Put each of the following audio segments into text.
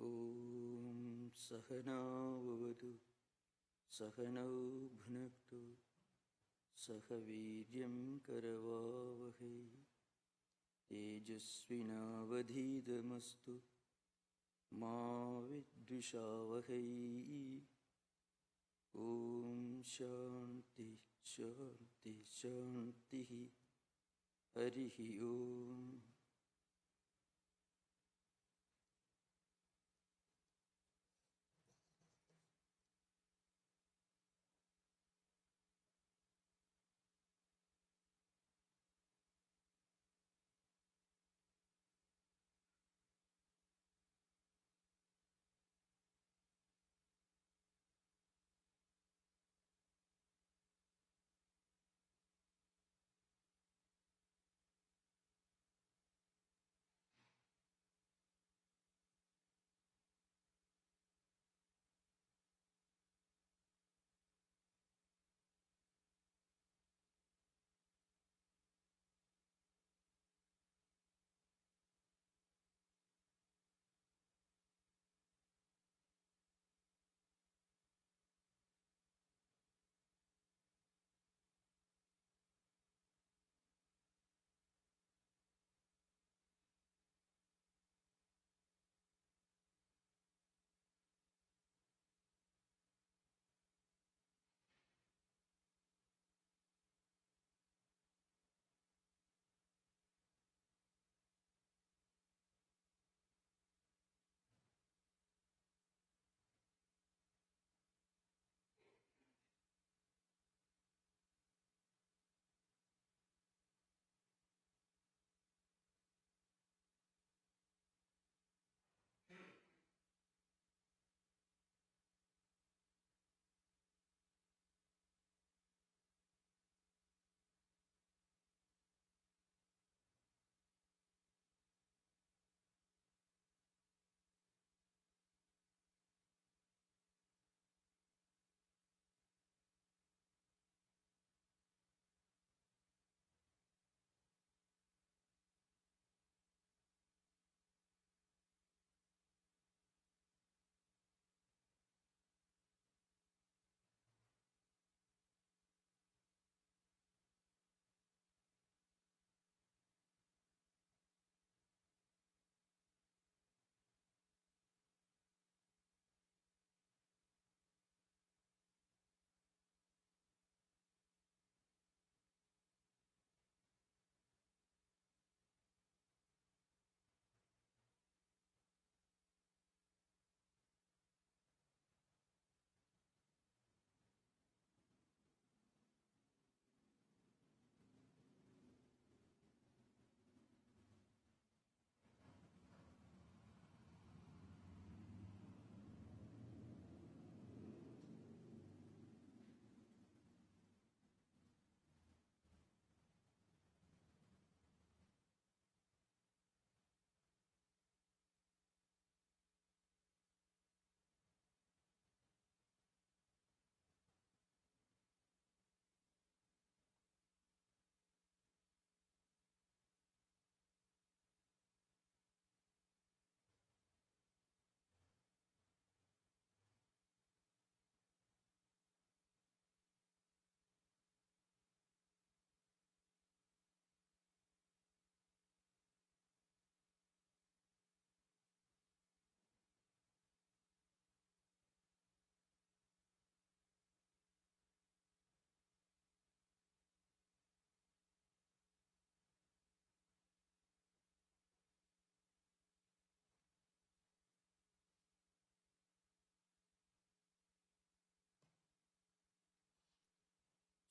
Om Sahanavavadu Sahanau Bhunaktu Sahaviryam Karavavahai Tejasvinavadhidamastu Ma Vidvishavahai. Om Shanti Shanti Shanti Harihi Om.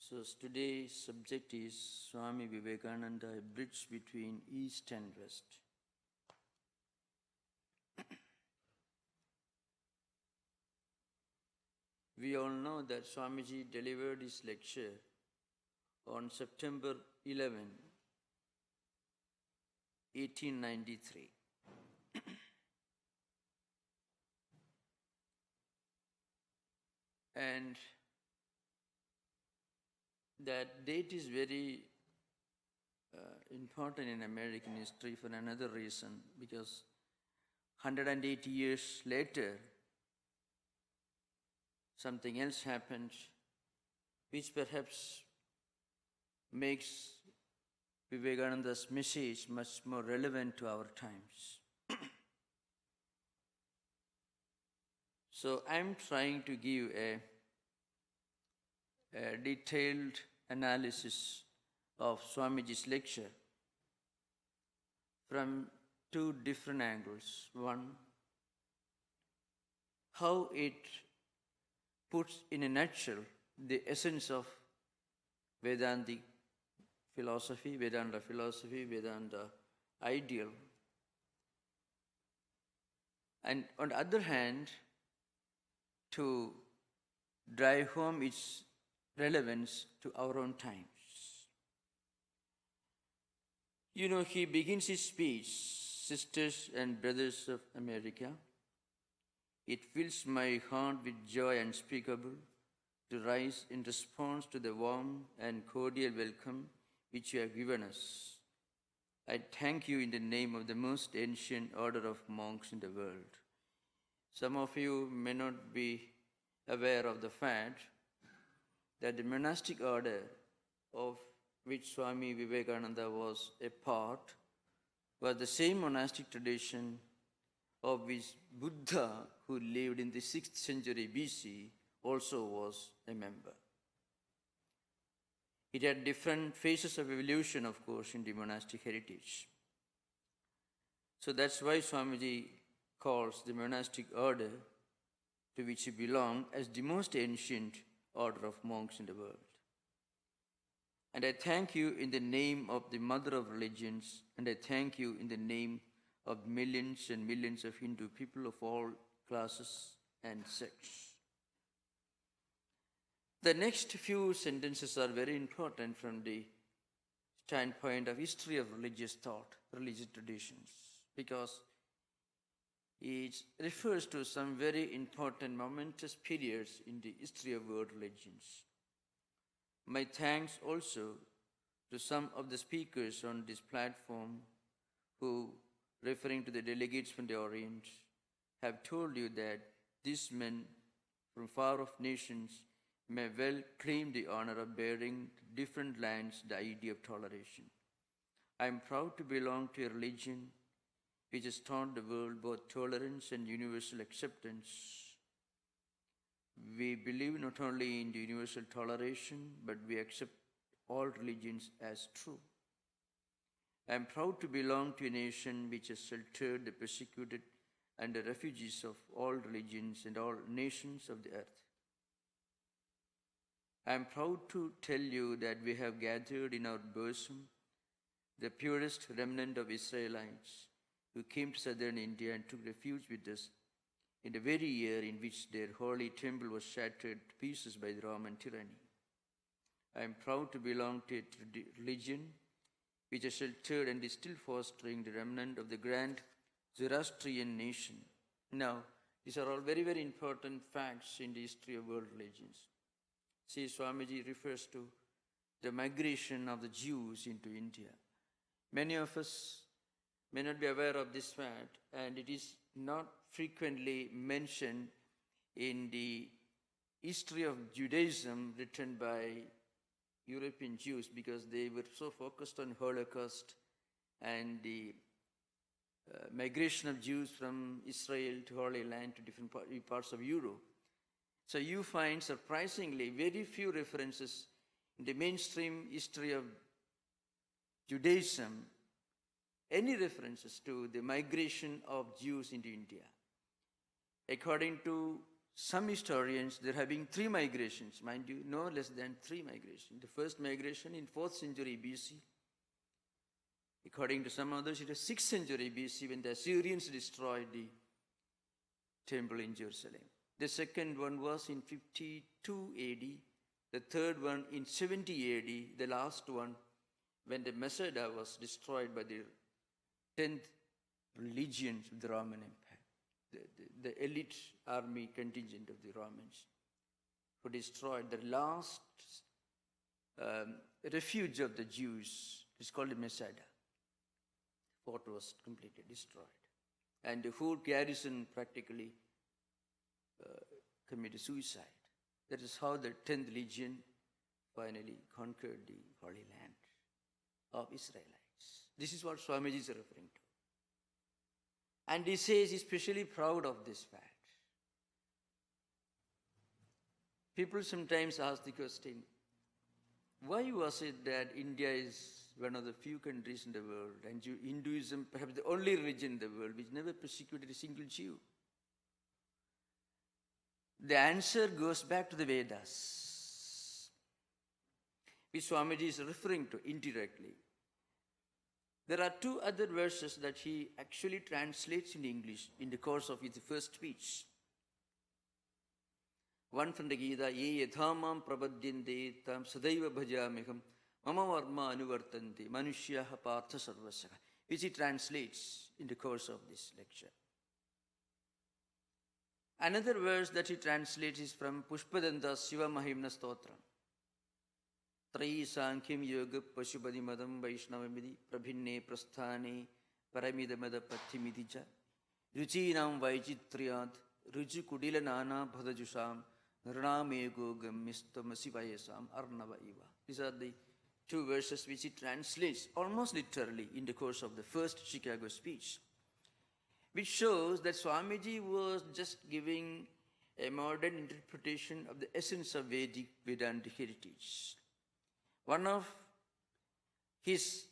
So today's subject is Swami Vivekananda, a bridge between East and West. We all know that Swamiji delivered his lecture on September 11, 1893. And that date is very important in American history for another reason, because 180 years later, something else happened, which perhaps makes Vivekananda's message much more relevant to our times. So I'm trying to give a detailed analysis of Swamiji's lecture from two different angles. One, how it puts in a nutshell the essence of Vedantic philosophy, Vedanta ideal. And on the other hand, to drive home its relevance to our own times. He begins his speech, "Sisters and brothers of America, it fills my heart with joy unspeakable to rise in response to the warm and cordial welcome which you have given us. I thank you in the name of the most ancient order of monks in the world." Some of you may not be aware of the fact that the monastic order of which Swami Vivekananda was a part was the same monastic tradition of which Buddha, who lived in the 6th century BC, also was a member. It had different phases of evolution, of course, in the monastic heritage. So that's why Swamiji calls the monastic order to which he belonged as the most ancient order of monks in the world. And I thank you in the name of the mother of religions, and I thank you in the name of millions and millions of Hindu people of all classes and sects. The next few sentences are very important from the standpoint of history of religious thought, religious traditions, because it refers to some very important momentous periods in the history of world religions. My thanks also to some of the speakers on this platform who, referring to the delegates from the Orient, have told you that these men from far-off nations may well claim the honor of bearing to different lands the idea of toleration. I am proud to belong to a religion which has taught the world both tolerance and universal acceptance. We believe not only in the universal toleration, but we accept all religions as true. I am proud to belong to a nation which has sheltered the persecuted and the refugees of all religions and all nations of the earth. I am proud to tell you that we have gathered in our bosom the purest remnant of Israelites who came to southern India and took refuge with us in the very year in which their holy temple was shattered to pieces by the Roman tyranny. I am proud to belong to a religion which has sheltered and is still fostering the remnant of the grand Zoroastrian nation. Now, these are all very, very important facts in the history of world religions. See, Swamiji refers to the migration of the Jews into India. Many of us may not be aware of this fact, and it is not frequently mentioned in the history of Judaism written by European Jews because they were so focused on Holocaust and the migration of Jews from Israel to Holy Land to different parts of Europe. So you find surprisingly very few references in the mainstream history of Judaism, any references to the migration of Jews into India. According to some historians, there have been 3 migrations, mind you, no less than 3 migrations. The first migration in 4th century BC. According to some others, it was 6th century BC when the Assyrians destroyed the temple in Jerusalem. The second one was in 52 AD. The third one in 70 AD. The last one when the Masada was destroyed by the 10th legions of the Roman Empire. The elite army contingent of the Romans who destroyed the last refuge of the Jews. It's called the Masada. Fort was completely destroyed. and the whole garrison practically committed suicide. That is how the 10th Legion finally conquered the Holy Land of Israelites. This is what Swamiji is referring to. And he says he's especially proud of this fact. People sometimes ask the question, why was it that India is one of the few countries in the world, and Hinduism perhaps the only religion in the world which never persecuted a single Jew? The answer goes back to the Vedas, which Swamiji is referring to indirectly. There are two other verses that he actually translates in English in the course of his first speech. One from the Gita, Ye yathamam prapadyante tam sadaiva bhajamiham mama varma anuvartanti manushyaha partha sarvasya, which he translates in the course of this lecture. Another verse that he translates is from Pushpadanta's Shiva Mahimna Stotram. Trayi Sankhim Yoga Pashupadi Madam Vaishnavamidi Prabhinne Prasthane Paramidamada Pathimidija Ruchinam Vaichitriyat Ruchi Kudila Nana Bhadajusam Nranamego Gamistamasibayasam Arnava Iva. These are the two verses which he translates almost literally in the course of the first Chicago speech, which shows that Swamiji was just giving a modern interpretation of the essence of Vedic Vedanta heritage. One of his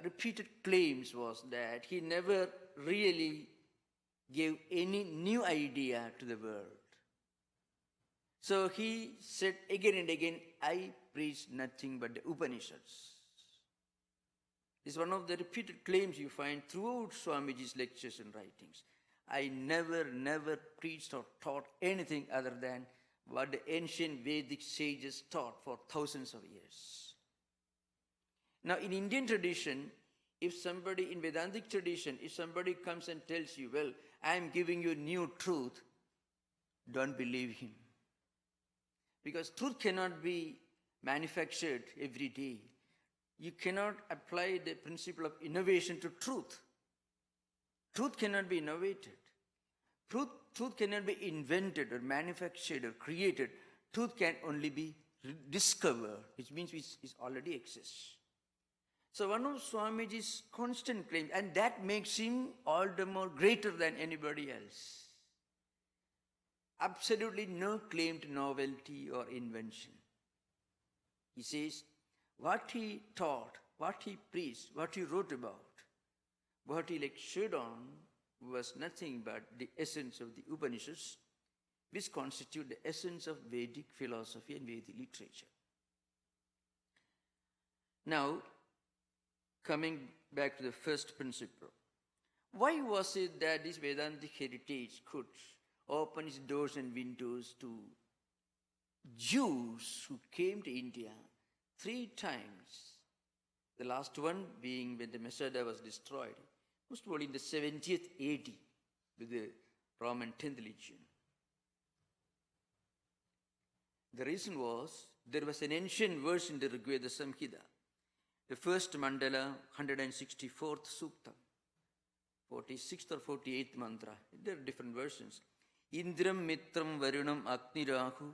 repeated claims was that he never really gave any new idea to the world. So he said again and again, I preach nothing but the Upanishads. This is one of the repeated claims you find throughout Swamiji's lectures and writings. I never preached or taught anything other than what the ancient Vedic sages taught for thousands of years. Now, in Indian tradition, if somebody, in Vedantic tradition, if somebody comes and tells you, well, I am giving you new truth, don't believe him. Because truth cannot be manufactured every day. You cannot apply the principle of innovation to truth. Truth cannot be innovated. Truth cannot be invented or manufactured or created. Truth can only be discovered, which means it already exists. So one of Swamiji's constant claims, and that makes him all the more greater than anybody else. Absolutely no claim to novelty or invention. He says, what he taught, what he preached, what he wrote about, what he lectured on was nothing but the essence of the Upanishads, which constitute the essence of Vedic philosophy and Vedic literature. Now, coming back to the first principle, why was it that this Vedantic heritage could open its doors and windows to Jews who came to India 3 times? The last one being when the Masada was destroyed, most probably in the 70th AD with the Roman 10th Legion. The reason was there was an ancient verse in the Rigveda Samhita, the first mandala, 164th sukta, 46th or 48th mantra. There are different versions. Indram mitram varunam agnirahu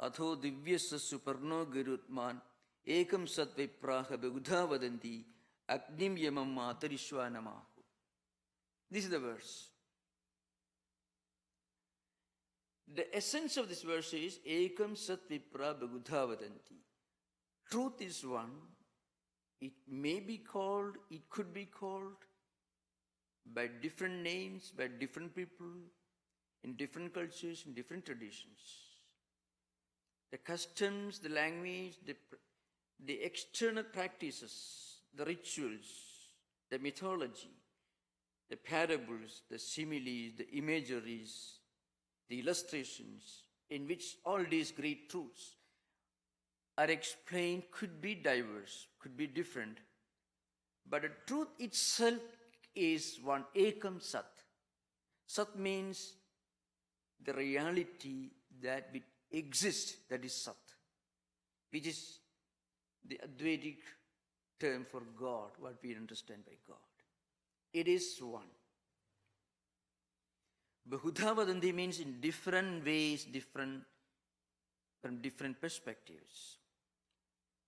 atho divyasa suparno garutman ekam satvipraha begudha vadanti agnim yamam matarishwa namahu. This is the verse. The essence of this verse is ekam satvipra begudha vadanti. Truth is one. It may be called, it could be called by different names, by different people, in different cultures, in different traditions. The customs, the language, the external practices, the rituals, the mythology, the parables, the similes, the imageries, the illustrations, in which all these great truths are explained, could be diverse, could be different. But the truth itself is one, ekam sat. Sat means the reality that exists, that is sat, which is the Advaitic term for God, what we understand by God. It is one. Bahudha vadanti means in different ways, from different perspectives.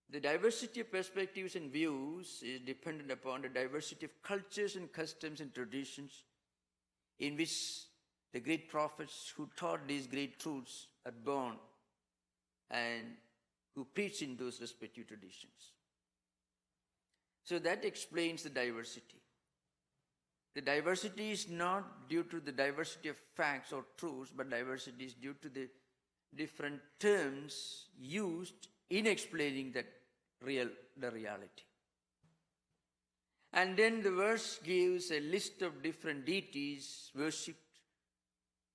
The diversity of perspectives and views is dependent upon the diversity of cultures and customs and traditions in which the great prophets who taught these great truths are born and who preach in those respective traditions. So that explains the diversity. The diversity is not due to the diversity of facts or truths, but diversity is due to the different terms used in explaining the reality. And then the verse gives a list of different deities worshipped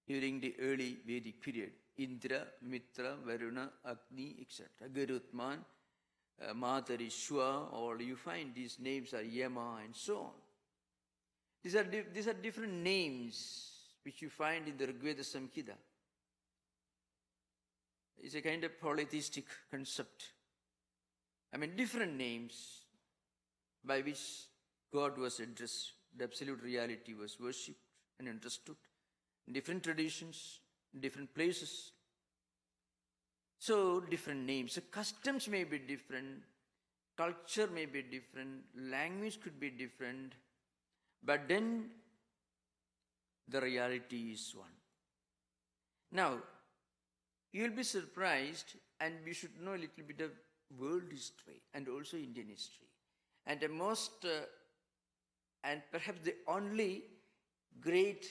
during the early Vedic period. Indra, Mitra, Varuna, Agni, etc. Garutman, Matarishwa, all you find these names are Yama and so on. These are different names which you find in the Rigveda Samhita. It's a kind of polytheistic concept. I mean, different names by which God was addressed, the absolute reality was worshipped and understood. Different traditions, different places. So, different names. So, customs may be different, culture may be different, language could be different, but then the reality is one. Now, you will be surprised, and we should know a little bit of world history and also Indian history. And the most, and perhaps the only great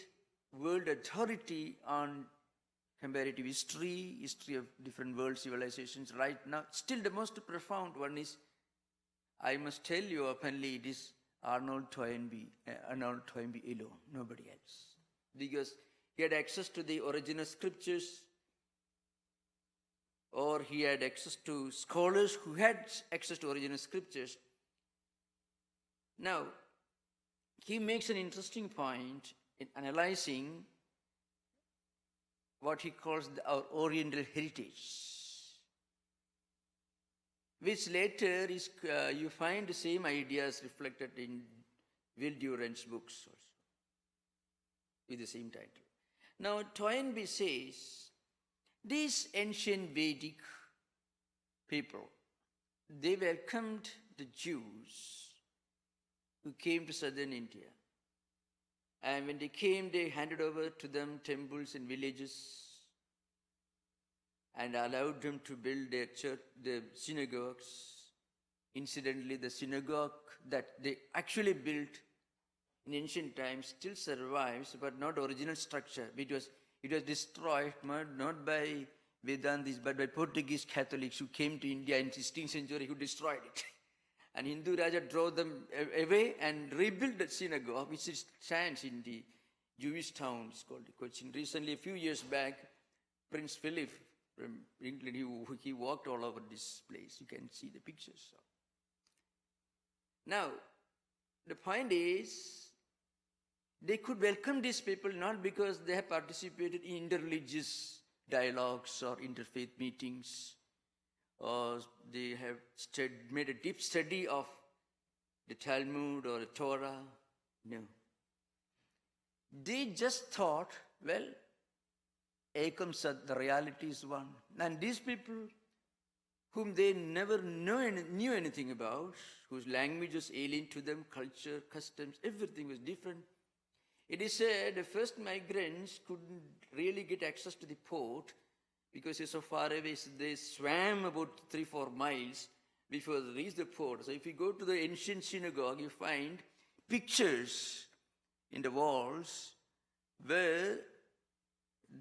world authority on comparative history of different world civilizations right now, still the most profound one is, I must tell you openly, it is Arnold Toynbee alone, nobody else. Because he had access to the original scriptures, or he had access to scholars who had access to original scriptures. Now, he makes an interesting point in analyzing what he calls our Oriental heritage, which later is, you find the same ideas reflected in Will Durant's books also, with the same title. Now, Toynbee says, these ancient Vedic people, they welcomed the Jews who came to southern India. And when they came, they handed over to them temples and villages and allowed them to build their church, the synagogues. Incidentally, the synagogue that they actually built in ancient times still survives, but not original structure. It was destroyed not by Vedantis, but by Portuguese Catholics who came to India in the 16th century, who destroyed it. And Hindu Raja drove them away and rebuilt the synagogue, which stands in the Jewish town. It's called Cochin. Recently, a few years back, Prince Philip from England, he walked all over this place. You can see the pictures. Now, the point is, they could welcome these people not because they have participated in interreligious dialogues or interfaith meetings, or they have made a deep study of the Talmud or the Torah. No. They just thought, well, Ekam Sat, the reality is one. And these people whom they never knew anything about, whose language was alien to them, culture, customs, everything was different. It is said the first migrants couldn't really get access to the port because it's so far away, so they swam about 3-4 miles before they reached the port. So if you go to the ancient synagogue, you find pictures in the walls where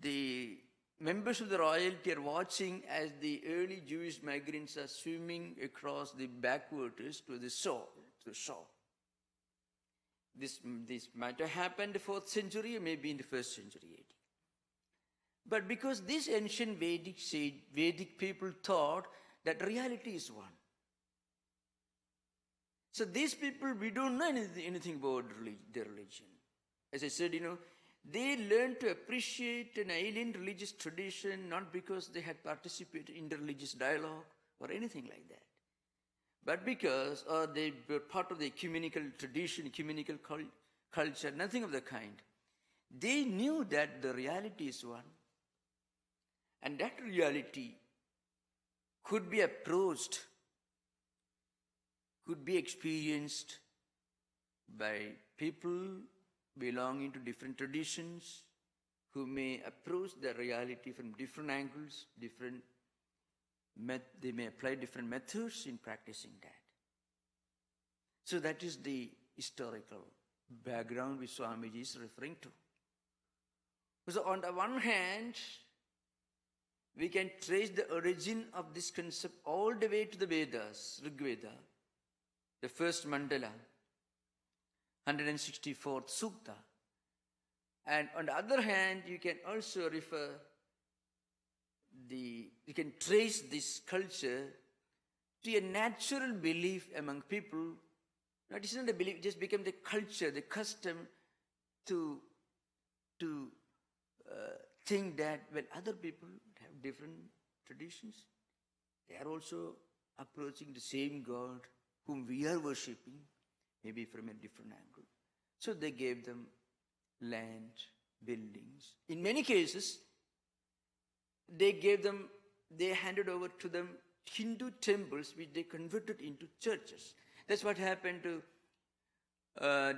the members of the royalty are watching as the early Jewish migrants are swimming across the backwaters to the shore. This might have happened in the 4th century or maybe in the 1st century AD. But because these ancient Vedic people thought that reality is one. So these people, we don't know anything about their religion. As I said, they learned to appreciate an alien religious tradition not because they had participated in the religious dialogue or anything like that, but because they were part of the ecumenical tradition, ecumenical culture, nothing of the kind. They knew that the reality is one. And that reality could be approached, could be experienced by people belonging to different traditions who may approach the reality from different angles, they may apply different methods in practicing that. So that is the historical background which Swamiji is referring to. So on the one hand, we can trace the origin of this concept all the way to the Vedas, Rig Veda, the first mandala, 164th Sukta. And on the other hand, you can also you can trace this culture to a natural belief among people. No, it is not a belief, it just became the culture, the custom to think that when other people have different traditions, they are also approaching the same God whom we are worshipping, maybe from a different angle. So they gave them land, buildings. In many cases, they handed over to them Hindu temples which they converted into churches. That's what happened to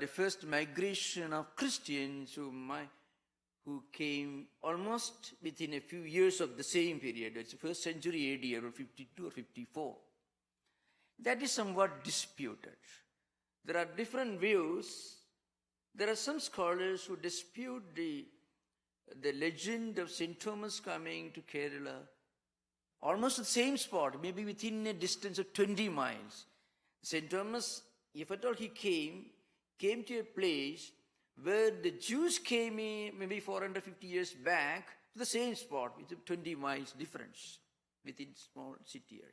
the first migration of Christians who came almost within a few years of the same period. It's the first century AD, around 52 or 54. That is somewhat disputed. There are different views. There are some scholars who dispute the legend of St. Thomas coming to Kerala, almost the same spot, maybe within a distance of 20 miles. St. Thomas, if at all he came to a place where the Jews came in maybe 450 years back to the same spot with a 20 miles difference within small city area.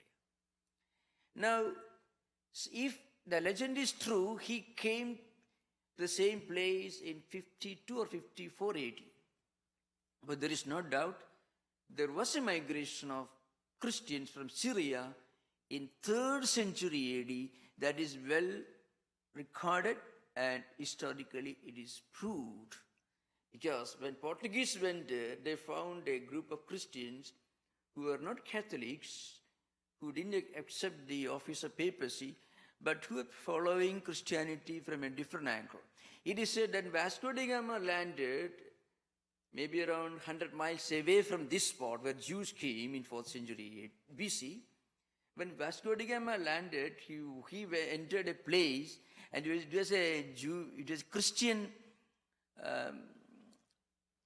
Now, if the legend is true, he came to the same place in 52 or 54 AD. But there is no doubt there was a migration of Christians from Syria in 3rd century AD that is well recorded, and historically it is proved. Because when Portuguese went there, they found a group of Christians who were not Catholics, who didn't accept the office of papacy, but who were following Christianity from a different angle. It is said that Vasco da Gama landed maybe around 100 miles away from this spot where Jews came in 4th century BC. When Vasco da Gama landed, he entered a place, and it was a Christian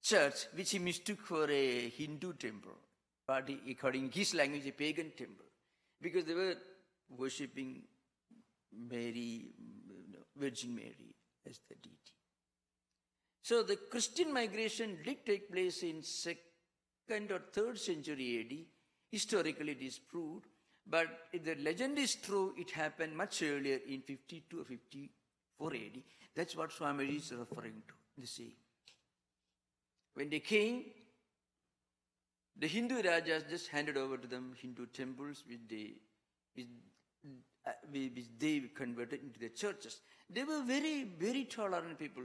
church which he mistook for a Hindu temple, but according to his language, a pagan temple, because they were worshipping Mary, Virgin Mary as the deity. So the Christian migration did take place in 2nd or 3rd century AD. Historically it is proved, but if the legend is true, it happened much earlier in 52 or 54 AD. That's what Swamiji is referring to, you see. When they came, the Hindu Rajas just handed over to them Hindu temples which they converted into their churches. They were very, very tolerant people.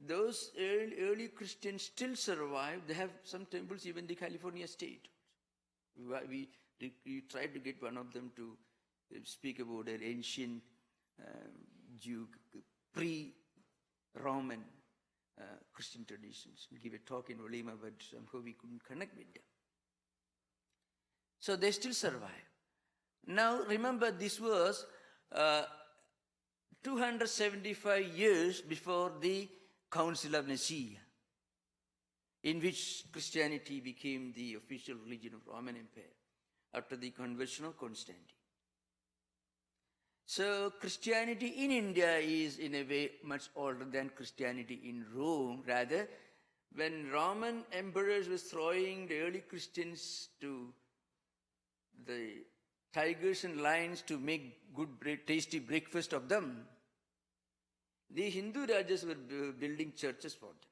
Those early Christians still survive. They have some temples even in the California state. We tried to get one of them to speak about their ancient Jew, pre-Roman Christian traditions, give a talk in Olima, but somehow we couldn't connect with them. So they still survive. Now remember, this was 275 years before the Council of Nicaea, in which Christianity became the official religion of Roman Empire after the conversion of Constantine. So Christianity in India is in a way much older than Christianity in Rome. Rather, when Roman emperors were throwing the early Christians to the tigers and lions to make good, tasty breakfast of them, the Hindu Rajas were building churches for them.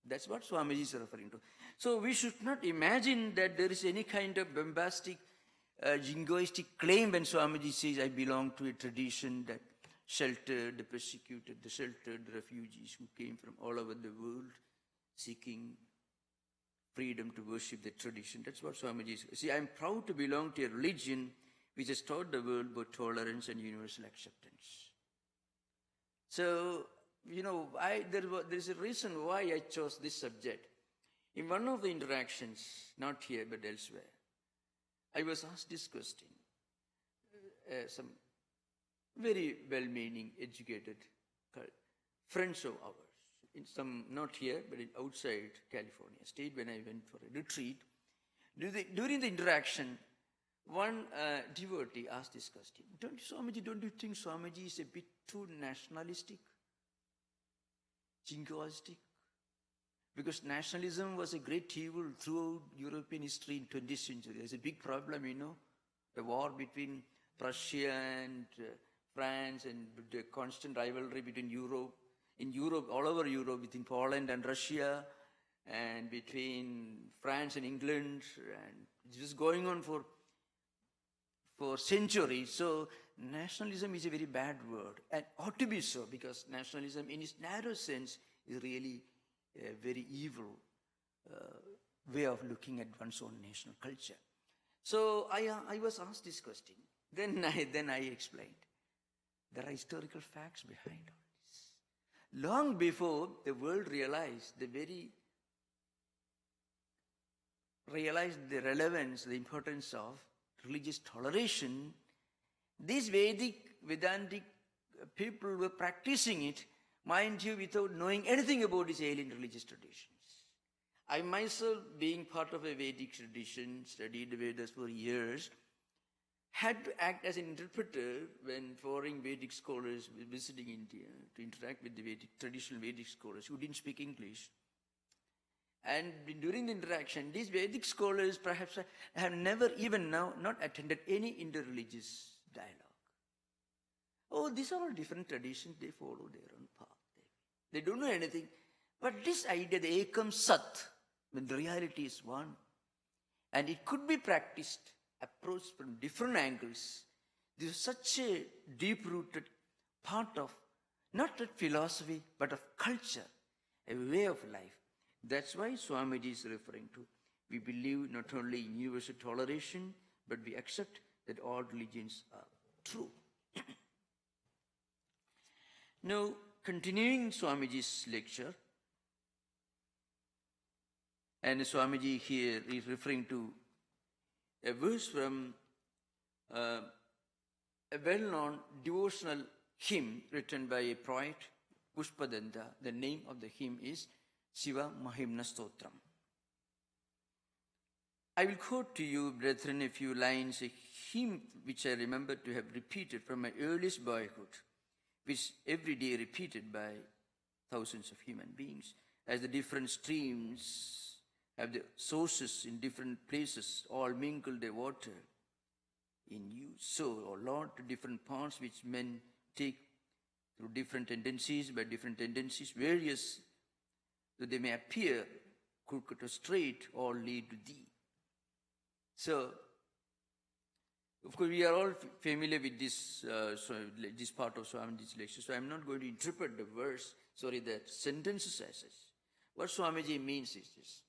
That's what Swamiji is referring to. So we should not imagine that there is any kind of bombastic, jingoistic claim when Swamiji says, I belong to a tradition that sheltered the persecuted, the sheltered the refugees who came from all over the world seeking freedom to worship the tradition. That's what Swamiji is. See, I'm proud to belong to a religion which has taught the world about tolerance and universal acceptance. So, there's a reason why I chose this subject. In one of the interactions, not here but elsewhere, I was asked this question. Some very well-meaning, educated friends of ours, in some, not here, but outside California state, when I went for a retreat, during the interaction, one devotee asked this question, don't you think Swamiji is a bit too nationalistic, jingoistic? Because nationalism was a great evil throughout European history in 20th century. There's a big problem, the war between Prussia and France, and the constant rivalry between Europe, all over Europe, between Poland and Russia, and between France and England, and it was going on for centuries. So nationalism is a very bad word, and ought to be so, because nationalism in its narrow sense is really a very evil way of looking at one's own national culture. So I was asked this question. Then I explained. There are historical facts behind all this. Long before the world realized the relevance, the importance of religious toleration, these Vedantic people were practicing it, mind you, without knowing anything about these alien religious traditions. I myself, being part of a Vedic tradition, studied the Vedas for years, had to act as an interpreter when foreign Vedic scholars were visiting India to interact with the traditional Vedic scholars who didn't speak English. And during the interaction, these Vedic scholars perhaps have never even now not attended any interreligious dialogue. Oh, these are all different traditions. They follow their own path. They don't know anything. But this idea, the Ekam Sat, when the reality is one, and it could be practiced, approached from different angles, this is such a deep-rooted part of not that philosophy, but of culture, a way of life. That's why Swamiji is referring to. We believe not only in universal toleration, but we accept that all religions are true. Now, continuing Swamiji's lecture, and Swamiji here is referring to a verse from a well-known devotional hymn written by a poet, Pushpadanta. The name of the hymn is Shiva Mahimna Stotram. I will quote to you, brethren, a few lines, a hymn which I remember to have repeated from my earliest boyhood, which every day repeated by thousands of human beings, as the different streams have the sources in different places, all mingle their water in you. So, O Lord, to different paths which men take through different tendencies, by different tendencies, various, though they may appear crooked or straight, all lead to thee. So, of course, we are all familiar with this part of Swamiji's lecture, so I'm not going to interpret the verse, the sentences as such. What Swamiji means is this.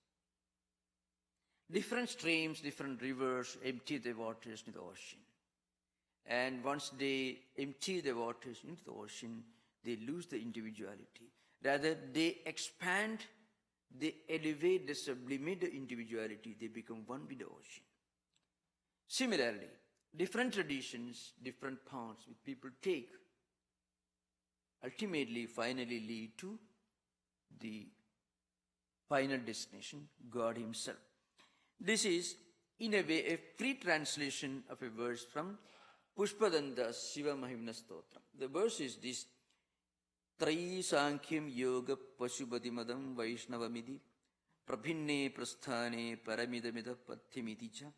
Different streams, different rivers empty their waters into the ocean. And once they empty the waters into the ocean, they lose the individuality. Rather, they expand, they elevate, they sublimate the individuality, they become one with the ocean. Similarly, different traditions, different paths which people take, ultimately, finally lead to the final destination, God Himself. This is, in a way, a free translation of a verse from Pushpadanta's Shiva Mahimna Stotram. The verse is this: Trayi Sankhya Yoga Pashupatimadam Vaishnavamidhi Prabhinne Prasthane Paramidamida Pathyamiticha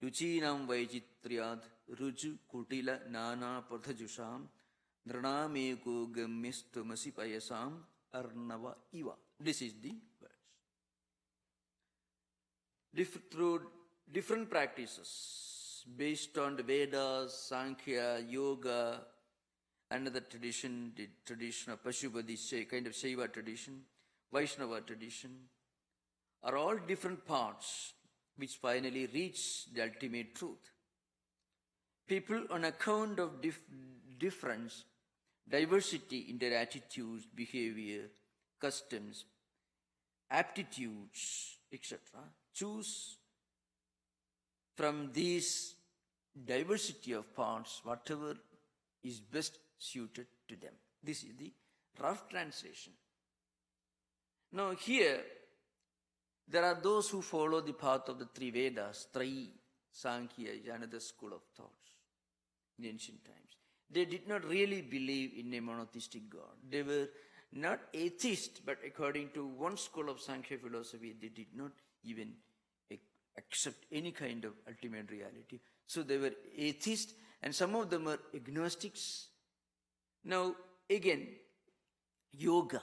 Ruchinam Vaichitriyad Ruju Kutila Nana Parthajusham Dranameko Gamyastamasi Payasam Arnava Iva. This is the verse. Through different practices based on the Vedas, Sankhya, Yoga, another tradition, the tradition of Pashupati, kind of Shaiva tradition, Vaishnava tradition, are all different parts which finally reach the ultimate truth. People, on account of difference, diversity in their attitudes, behavior, customs, aptitudes, etc., choose from these diversity of parts whatever is best suited to them. This is the rough translation. Now here, there are those who follow the path of the three Vedas. Sankhya is another school of thoughts in ancient times. They did not really believe in a monotheistic God. They were not atheists, but according to one school of Sankhya philosophy, they did not even accept any kind of ultimate reality. So they were atheists, and some of them were agnostics. Now, again, yoga,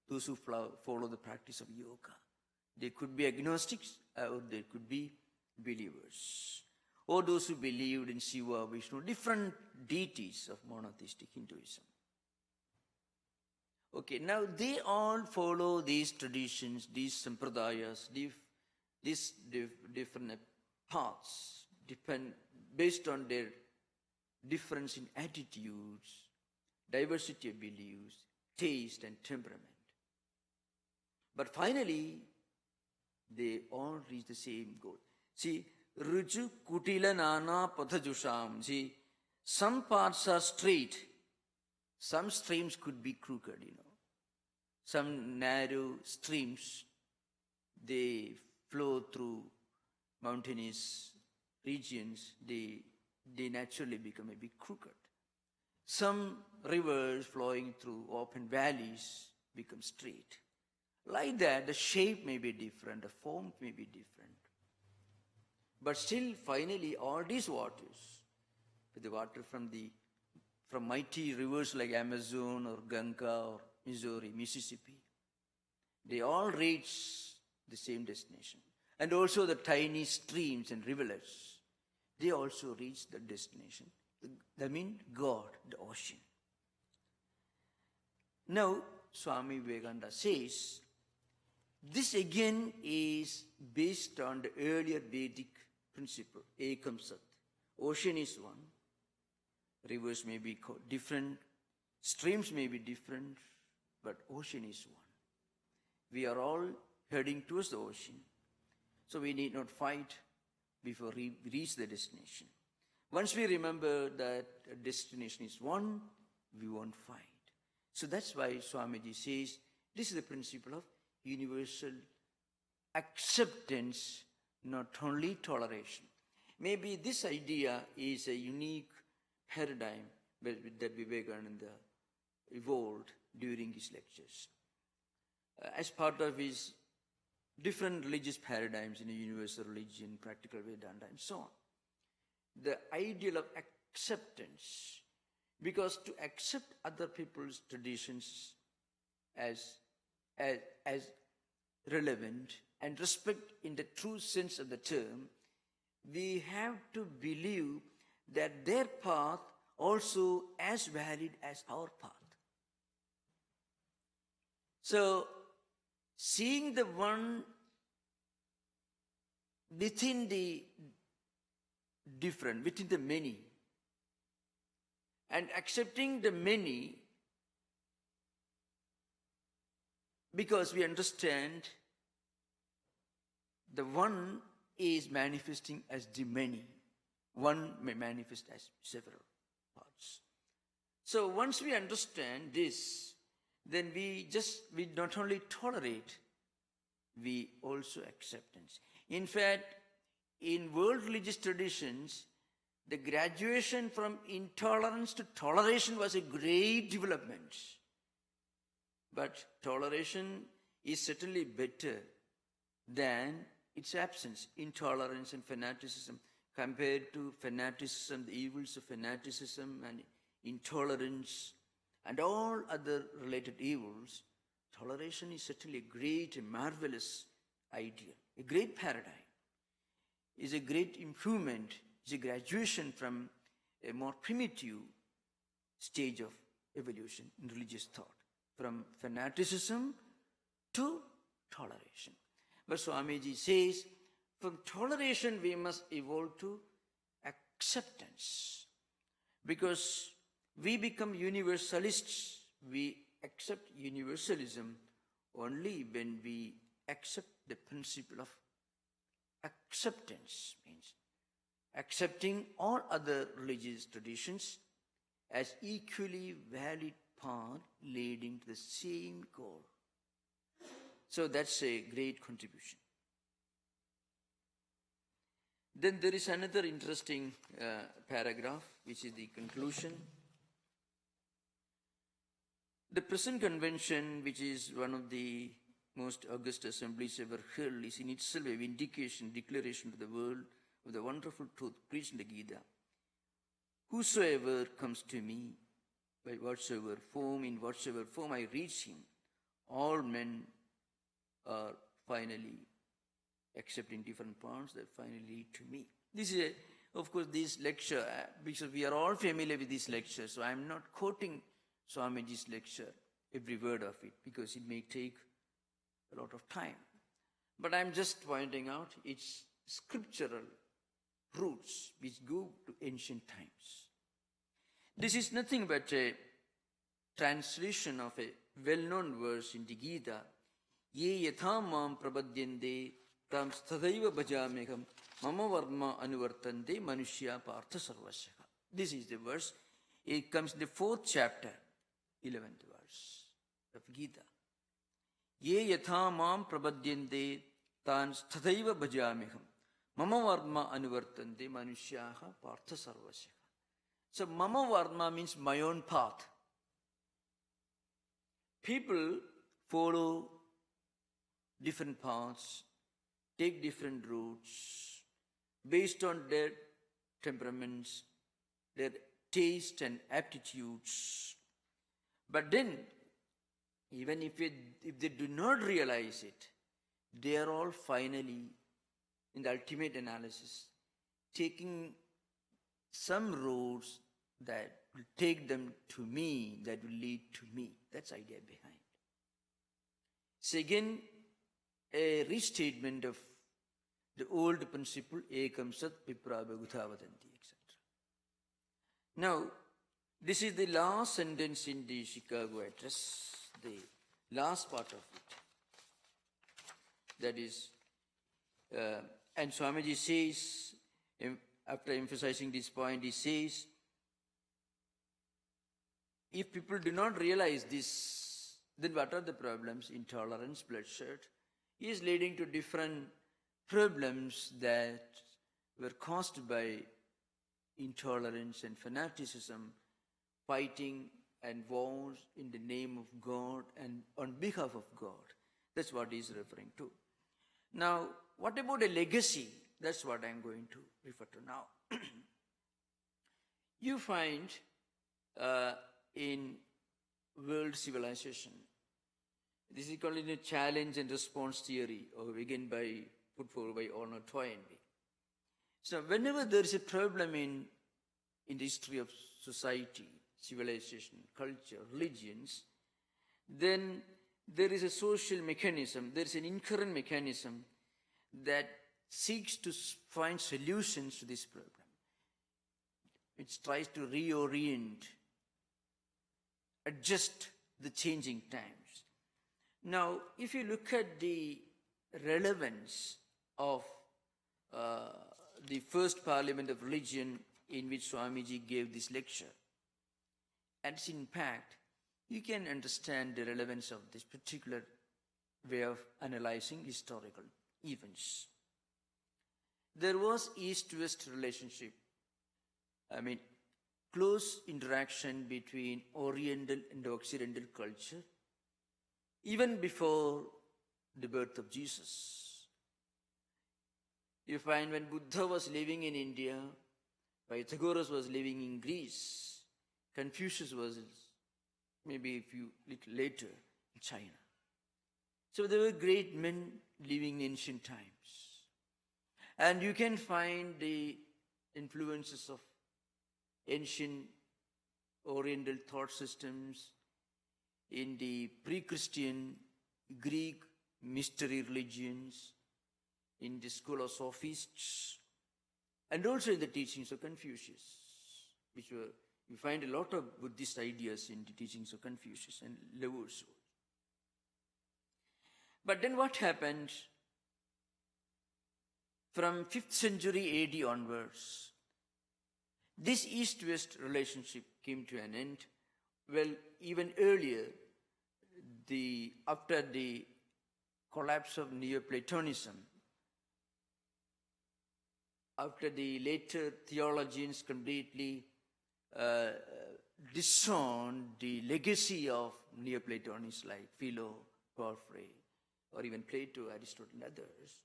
those who follow the practice of yoga, they could be agnostics or they could be believers. Or those who believed in Shiva, Vishnu, different deities of monotheistic Hinduism. Okay, now they all follow these traditions, these sampradayas, these different paths, based on their difference in attitudes, diversity of beliefs, taste and temperament. But finally, they all reach the same goal. See, Ruju Kutila Nana Pathajusham. See, some parts are straight, some streams could be crooked, Some narrow streams, they flow through mountainous regions, they naturally become a bit crooked. Some rivers flowing through open valleys become straight. Like that, the shape may be different, the form may be different. But still, finally, all these waters, the water from mighty rivers like Amazon or Ganga or Missouri, Mississippi, they all reach the same destination. And also the tiny streams and rivulets, they also reach the destination. That means God, the ocean. Now, Swami Vivekananda says, this again is based on the earlier Vedic principle, Ekam Sat. Ocean is one, rivers may be different, streams may be different, but ocean is one. We are all heading towards the ocean, so we need not fight before we reach the destination. Once we remember that a destination is one, we won't fight. So that's why Swamiji says, this is the principle of universal acceptance, not only toleration. Maybe this idea is a unique paradigm that Vivekananda evolved during his lectures. As part of his different religious paradigms in a universal religion, practical Vedanta, and so on. The ideal of acceptance, because to accept other people's traditions as relevant and respect in the true sense of the term, we have to believe that their path also as valid as our path. So, seeing the one within the different, within the many, and accepting the many because we understand the one is manifesting as the many. One may manifest as several parts. So once we understand this, then we not only tolerate, we also acceptance. In fact, in world religious traditions, the graduation from intolerance to toleration was a great development. But toleration is certainly better than its absence. Intolerance and fanaticism, compared to fanaticism, the evils of fanaticism and intolerance and all other related evils, toleration is certainly a great and marvelous idea, a great paradigm, is a great improvement, is a graduation from a more primitive stage of evolution in religious thought, from fanaticism to toleration. But Swamiji says, from toleration we must evolve to acceptance. Because we become universalists, we accept universalism only when we accept the principle of acceptance, means accepting all other religious traditions as equally valid path leading to the same goal. So that's a great contribution. Then there is another interesting paragraph, which is the conclusion. The present convention, which is one of the most august assemblies ever held, is in itself a vindication, declaration to the world of the wonderful truth preached in the Gita. Whosoever comes to me, by whatsoever form, in whatsoever form I reach him, all men are finally, except in different parts, that finally lead to me. This is, of course, this lecture, because we are all familiar with this lecture, so I am not quoting Swamiji's lecture, every word of it, because it may take a lot of time. But I am just pointing out its scriptural roots which go to ancient times. This is nothing but a translation of a well-known verse in the Gita, Ye yatha mam prapadyante tam stadaiva bhajameham mama varma anuvartante manushya partha sarvasya. This is the verse. It comes in the 4th chapter, 11th verse of Gita. Ye yatha mam prapadyante tam stadaiva bhajameham mama varma anuvartante manushyaha partha sarvasya. So mama varma means my own path. People follow different paths, take different routes based on their temperaments, their taste and aptitudes. But then, even if they do not realize it, they are all finally, in the ultimate analysis, taking some roads that will take them to me, that will lead to me. That's the idea behind. It's again a restatement of the old principle, ekam sat vipra bhagutha vadanti, etc. Now, this is the last sentence in the Chicago Address, the last part of it. That is, and Swamiji says, after emphasizing this point, he says, if people do not realize this, then what are the problems? Intolerance, bloodshed, is leading to different problems that were caused by intolerance and fanaticism, fighting and wars in the name of God and on behalf of God. That's what he is referring to. Now, what about a legacy? That's what I'm going to refer to now. You find in world civilization, this is called a challenge and response theory, or put forward by Arnold Toynbee. So whenever there is a problem in the history of society, civilization, culture, religions, then there is a social mechanism, there is an inherent mechanism that seeks to find solutions to this problem. It tries to reorient, adjust the changing times. Now, if you look at the relevance of the first Parliament of Religion in which Swamiji gave this lecture, and its impact, you can understand the relevance of this particular way of analyzing historical events. There was East-West relationship, close interaction between Oriental and Occidental culture, even before the birth of Jesus. You find when Buddha was living in India, Pythagoras was living in Greece, Confucius was maybe a few little later in China. So there were great men living in ancient times. And you can find the influences of ancient Oriental thought systems in the pre-Christian Greek mystery religions, in the school of sophists, and also in the teachings of Confucius, which were, you find a lot of Buddhist ideas in the teachings of Confucius and Laozi. But then what happened? From 5th century AD onwards, this East-West relationship came to an end. Well, even earlier, after the collapse of Neoplatonism, after the later theologians completely disowned the legacy of Neoplatonists like Philo, Porphyry, or even Plato, Aristotle, and others,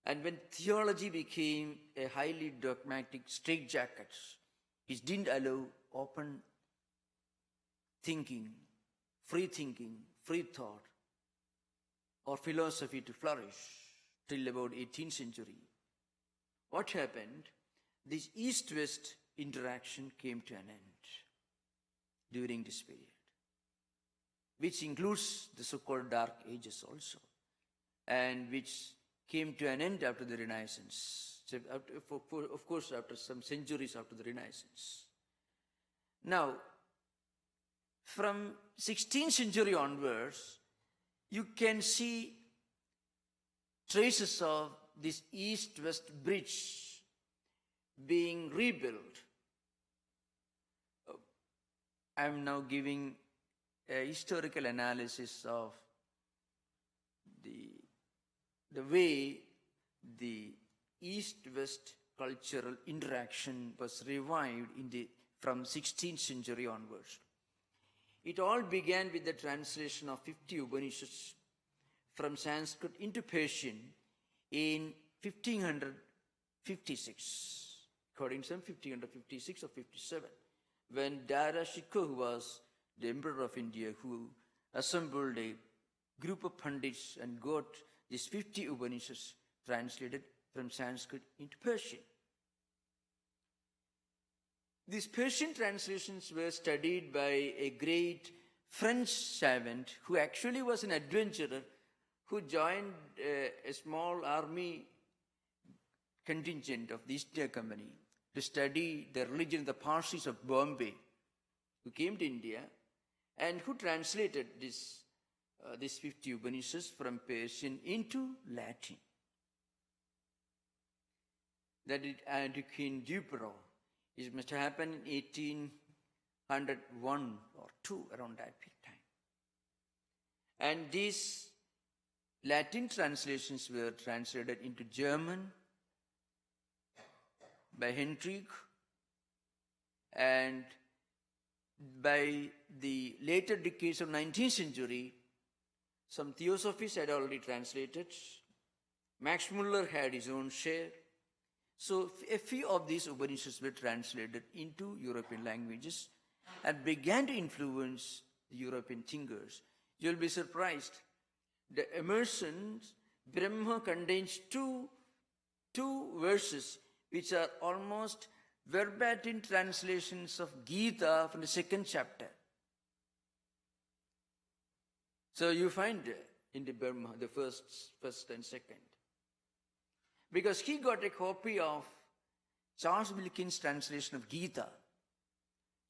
and when theology became a highly dogmatic straitjacket, which didn't allow open thinking, free thought, or philosophy to flourish till about 18th century, what happened? This East-West interaction came to an end during this period, which includes the so-called Dark Ages also, and which came to an end after the Renaissance, of course after some centuries after the Renaissance. Now, from 16th century onwards, you can see traces of this East-West bridge being rebuilt. I am now giving a historical analysis of the way the East-West cultural interaction was revived from 16th century onwards. It all began with the translation of 50 Upanishads from Sanskrit into Persian in 1556, according to some 1556 or 57, when Dara Shikoh, who was the Emperor of India, who assembled a group of Pandits and got these 50 Upanishads translated from Sanskrit into Persian. These Persian translations were studied by a great French savant who actually was an adventurer who joined a small army contingent of the East India Company to study the religion of the Parsis of Bombay, who came to India and who translated these 50 Upanishads from Persian into Latin. That it Antiquin Dupero. It must have happened in 1801 or 2, around that period of time. And these Latin translations were translated into German by Hendrik, and by the later decades of 19th century, some theosophists had already translated. Max Muller had his own share. So a few of these Upanishads were translated into European languages and began to influence the European thinkers. You'll be surprised. The Emerson's Brahma contains two verses which are almost verbatim translations of Gita from the 2nd chapter. So you find in the Brahma the first and second. Because he got a copy of Charles Wilkins' translation of Gita.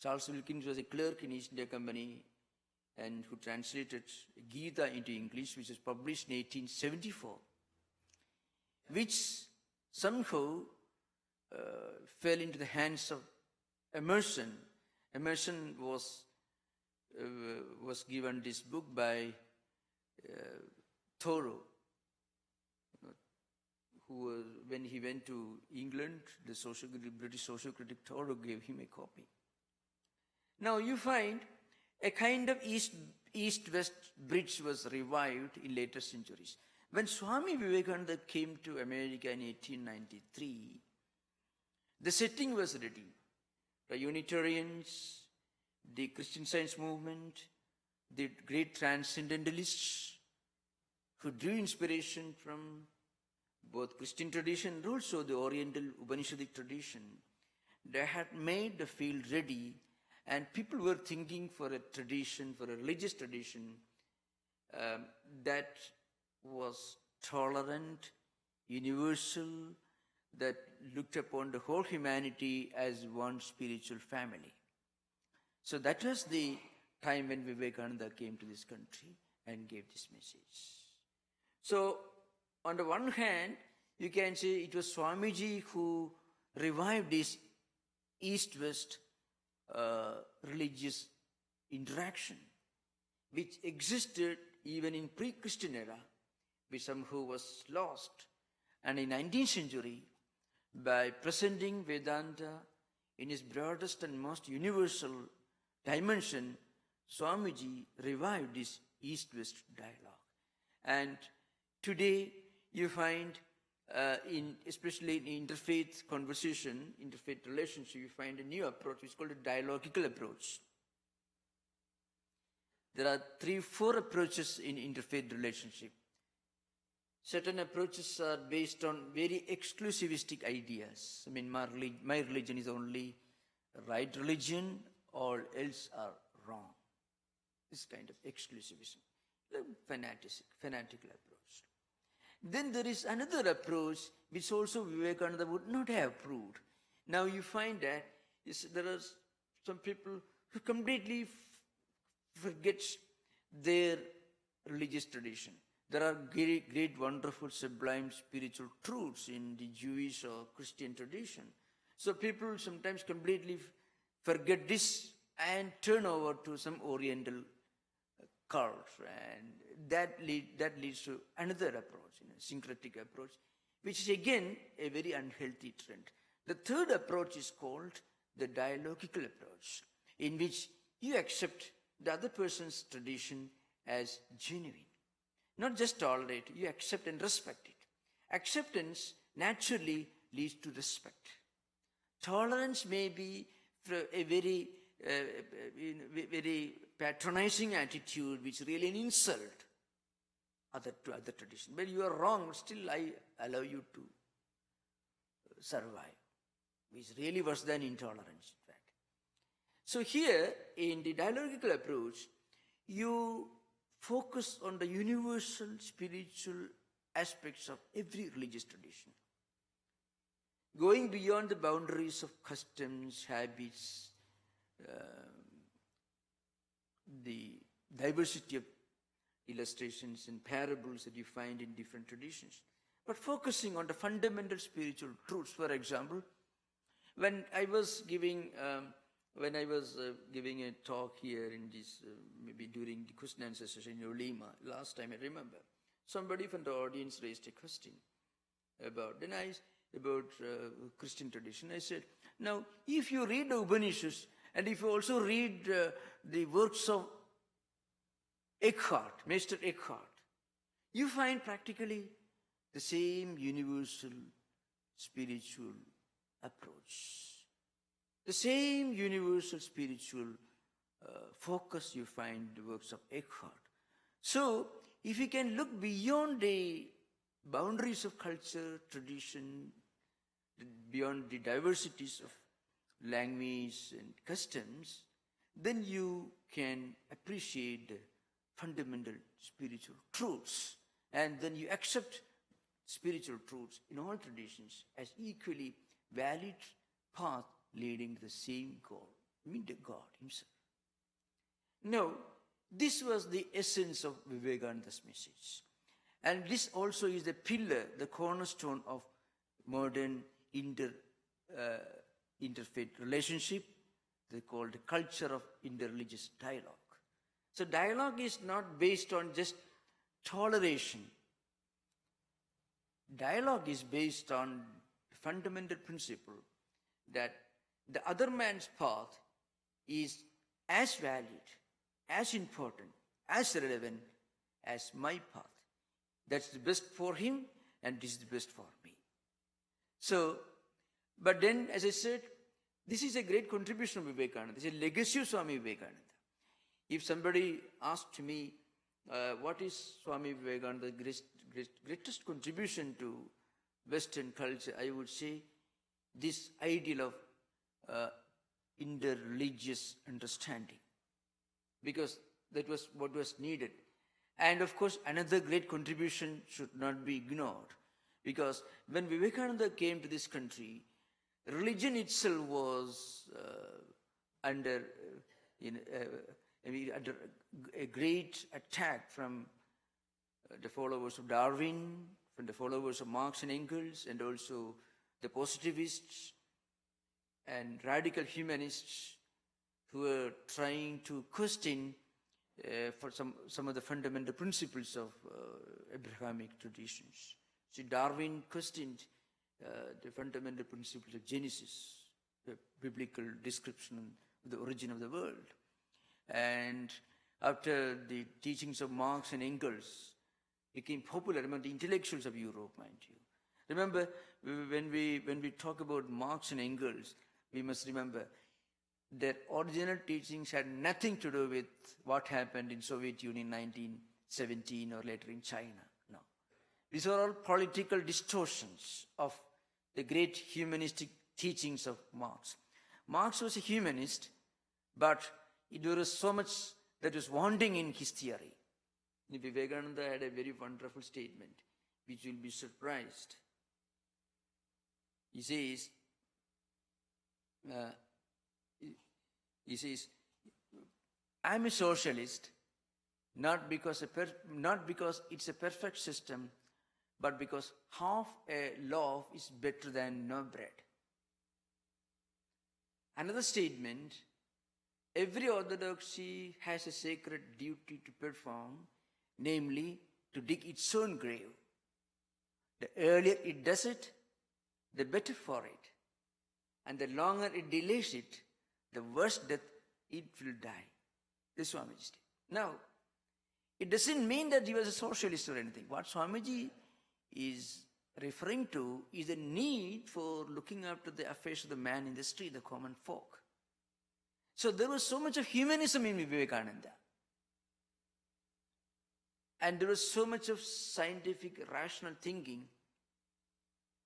Charles Wilkins was a clerk in East India Company and who translated Gita into English, which was published in 1874, which somehow fell into the hands of Emerson. Emerson was given this book by Thoreau, who, when he went to England, the British social critic Thoreau gave him a copy. Now you find a kind of East-West bridge was revived in later centuries. When Swami Vivekananda came to America in 1893, the setting was ready. The Unitarians, the Christian Science movement, the great transcendentalists who drew inspiration from both Christian tradition and also the Oriental Upanishadic tradition, they had made the field ready, and people were thinking for a tradition, for a religious tradition, that was tolerant, universal, that looked upon the whole humanity as one spiritual family. So that was the time when Vivekananda came to this country and gave this message. So on the one hand, you can say it was Swamiji who revived this East-West religious interaction, which existed even in pre-Christian era, which somehow was lost. And in 19th century, by presenting Vedanta in its broadest and most universal dimension, Swamiji revived this East-West dialogue. And today you find, especially in interfaith conversation, interfaith relationship, you find a new approach, which is called a dialogical approach. There are 3-4 approaches in interfaith relationship. Certain approaches are based on very exclusivistic ideas. I mean, my religion is only right religion, all else are wrong. This kind of exclusivism, fanatical approach. Then there is another approach which also Vivekananda would not have approved. Now you find that there are some people who completely forget their religious tradition. There are great, wonderful, sublime spiritual truths in the Jewish or Christian tradition. So people sometimes completely forget this and turn over to some Oriental cult, and that leads to another approach, syncretic approach, which is again a very unhealthy trend. The third approach is called the dialogical approach, in which you accept the other person's tradition as genuine. Not just tolerate, you accept and respect it. Acceptance naturally leads to respect. Tolerance may be a very patronizing attitude, which is really an insult to other tradition. But you are wrong, still I allow you to survive, which is really worse than intolerance, in fact. So here, in the dialogical approach, you focus on the universal spiritual aspects of every religious tradition, going beyond the boundaries of customs, habits, the diversity of illustrations and parables that you find in different traditions, but focusing on the fundamental spiritual truths. For example, when I was giving a talk here in this, maybe during the question and answer session in Ulima, last time I remember, somebody from the audience raised a question about Christian tradition. I said, now, if you read the Upanishads, and if you also read the works of Master Eckhart, you find practically the same universal spiritual approach. The same universal spiritual focus you find in the works of Eckhart. So, if you can look beyond the boundaries of culture, tradition, beyond the diversities of language and customs, then you can appreciate the fundamental spiritual truths. And then you accept spiritual truths in all traditions as equally valid path leading to the same goal, the God himself. Now, this was the essence of Vivekananda's message. And this also is the pillar, the cornerstone of modern interfaith relationship. They call the culture of interreligious dialogue. So dialogue is not based on just toleration. Dialogue is based on the fundamental principle that the other man's path is as valid, as important, as relevant as my path. That's the best for him, and this is the best for me. So, but then, as I said, this is a great contribution of Vivekananda. This is a legacy of Swami Vivekananda. If somebody asked me, what is Swami Vivekananda's greatest contribution to Western culture, I would say this ideal of interreligious understanding, because that was what was needed. And of course, another great contribution should not be ignored, because when Vivekananda came to this country, religion itself was under, under a great attack from the followers of Darwin, from the followers of Marx and Engels, and also the positivists and radical humanists who were trying to question for some of the fundamental principles of Abrahamic traditions. See, Darwin questioned the fundamental principles of Genesis, the biblical description of the origin of the world. And after the teachings of Marx and Engels became popular among the intellectuals of Europe, mind you. Remember, when we talk about Marx and Engels, we must remember their original teachings had nothing to do with what happened in Soviet Union in 1917 or later in China. No. These are all political distortions of the great humanistic teachings of Marx. Marx was a humanist, but there was so much that was wanting in his theory. Vivekananda had a very wonderful statement, which will be surprised. He says, I'm a socialist, not because it's a perfect system, but because half a loaf is better than no bread. Another statement, every orthodoxy has a sacred duty to perform, namely to dig its own grave. The earlier it does it, the better for it. And the longer it delays it, the worse death it will die. This Swamiji said. Now, it doesn't mean that he was a socialist or anything. What Swamiji is referring to is the need for looking after the affairs of the man in the street, the common folk. So there was so much of humanism in Vivekananda. And there was so much of scientific, rational thinking,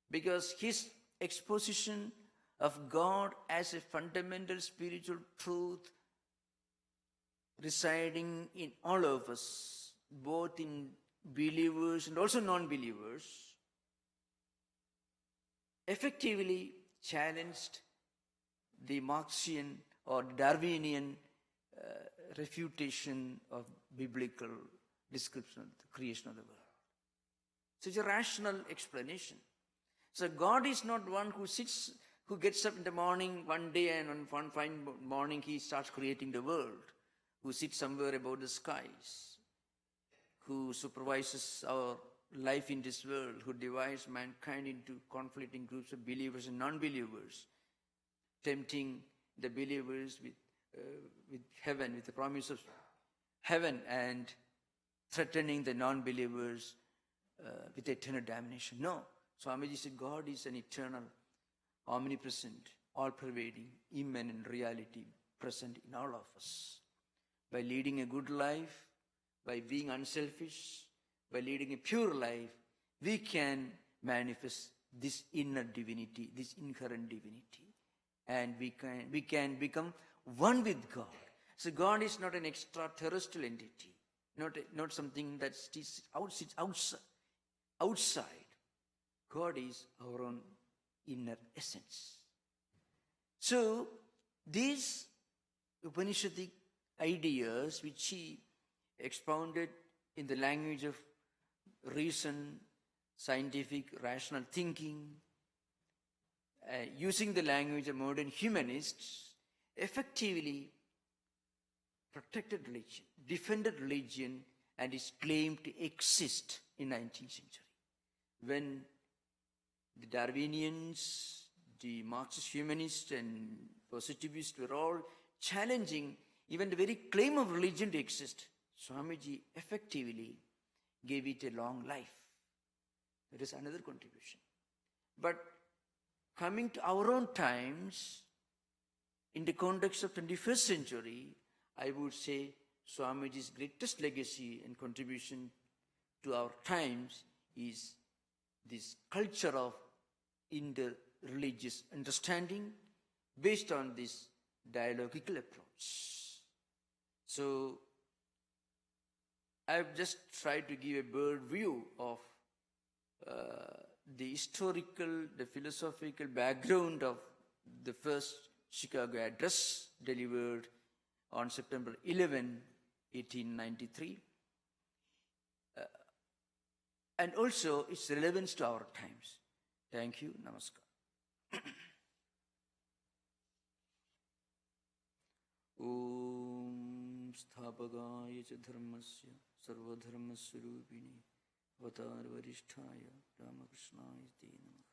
because his exposition of God as a fundamental spiritual truth residing in all of us, both in believers and also non-believers, effectively challenged the Marxian or Darwinian refutation of biblical description of the creation of the world. So it's a rational explanation. So God is not one who gets up in the morning one day and on one fine morning he starts creating the world, who sits somewhere above the skies, who supervises our life in this world, who divides mankind into conflicting groups of believers and non-believers, tempting the believers with heaven, with the promise of heaven, and threatening the non-believers with eternal damnation. No. Swamiji said God is an eternal, omnipresent, all-pervading, immanent reality present in all of us. By leading a good life, by being unselfish, by leading a pure life, we can manifest this inner divinity, this inherent divinity. And we can become one with God. So God is not an extraterrestrial entity, not something that sits outside. God is our own inner essence. So these Upanishadic ideas which he expounded in the language of reason, scientific, rational thinking, using the language of modern humanists, effectively protected religion, defended religion and its claim to exist in 19th century. When the Darwinians, the Marxist humanists and positivists were all challenging even the very claim of religion to exist, Swamiji effectively gave it a long life. That is another contribution. But coming to our own times, in the context of 21st century, I would say Swamiji's greatest legacy and contribution to our times is this culture of inter-religious understanding based on this dialogical approach. So I've just tried to give a bird view of the historical, the philosophical background of the first Chicago address delivered on September 11, 1893, and also its relevance to our times. Thank you. Namaskar. Om Sthapagaya cha dharmasya sarvadharmaswarupini avatar varisthaya Ramakrishnaya te namaha.